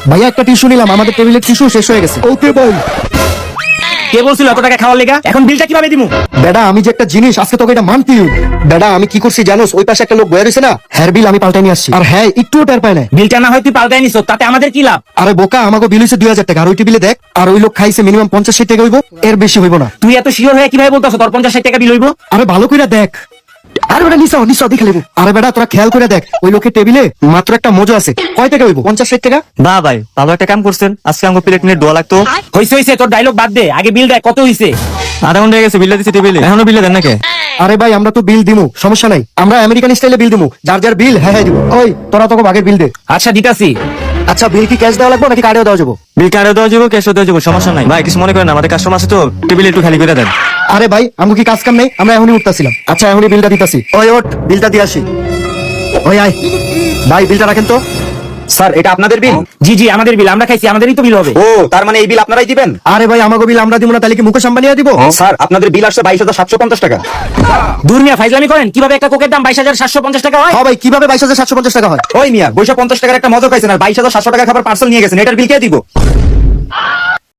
ভাইয়া একটা টিস্যু নিলাম, আমাদের টেবিলের টিস্যু শেষ হয়ে গেছে। ওকে ভাই। কে বলছিল এত টাকা খাওয়ার লেগা? এখন বিলটা কিভাবে দিমু? বেটা আমি যে একটা জিনিস আজকে তোকে এটা মানতেই হইব। বেটা আমি কি করছি জানোস? ওই পাশে একটা লোক বয়ে রয়েছে না, হ্যার বিল আমি পাল্টাই নিয়ে আসছি। আর হ্যাঁ একটুও টের পায় না। বিলটা না হয় তুই পাল্টাই নিছ, তাতে আমাদের কি লাভ? আরে বোকা, আমাকে বিল হয়েছে 2000 টাকা, আর ওই টেবিলে দেখ, আর ওই লোক খাইছে মিনিমাম 50-60 টাকা হইব, এর বেশি হইব না। তুই এত শিওর হয়ে কিভাবে বলতাছ তোর 50-60 টাকা বিল হইব? আরে ভালো করে দেখ। আরে বেটা নিসাও নিসাও দেখে লেবু। আরে বেটা তোরা খেয়াল করে দেখ, ওই লোকের টেবিলে মাত্র একটা মজো আছে। কয় টাকা হইব? 50-60 টাকা। না ভাই, ভালো একটা কাম করছেন, আজকে আমাকে প্লেট নিয়ে দোয়া লাগতো। হইছে তোর ডায়লগ বাদ দে, আগে বিল দেখ কত হইছে। আধা ঘন্টা হয়ে গেছে বিলটা দিচ্ছি টেবিলে, এখনো বিলে দেন নাকি? আরে ভাই আমরা তো বিল দিমু, সমস্যা নাই, আমরা আমেরিকান স্টাইলে বিল দিমু, যার যার বিল হ্যাঁ হ্যাঁ দিব। ওই তোরা তোকে আগের বিল দে। আচ্ছা দিতাছি। আচ্ছা বিল কি ক্যাশ দেওয়া লাগবে নাকি কার্ডেও দেওয়া যাবো? বিল কার্ডে দেওয়া যাবো, ক্যাশও দেওয়া যাবো, সমস্যা নাই ভাই। কিছু মনে করেন না, আমাদের কাস্টমার আছে তো, টেবিলে একটু খালি করে দেন। আরে ভাই আমগো কি কাজ কাম নেই? আমরা এখনই উঠতাছিলাম। আচ্ছা এখনই বিলটা দিতাছি। ওই ওঠ, বিলটা দিয়ে আসি। ওই আয় ভাই, বিলটা রাখেন তো। স্যার এটা আপনাদের বিল? জি জি আমাদের বিল, আমরা খাইছি, আমাদেরই তো বিল হবে। ও তার মানে এই বিল আপনারাই দিবেন? আরে ভাই আমাগো বিল আমরা দিব না, তাহলে কি মুকেশ আম্বানিয়া দিব? স্যার আপনাদের বিল আসছে 22,750 টাকা। দূর মিয়া ফাইজলামি করেন, কিভাবে একটা কোকের দাম 22,750 টাকা হয়? হ্যাঁ ভাই, কিভাবে 22,750 টাকা হয়? ওই মিয়া 250 টাকার একটা মজা পাইছেন আর 22,700 টাকা খাবার পার্সেল নিয়ে গেছেন, এটার বিল কে দিব?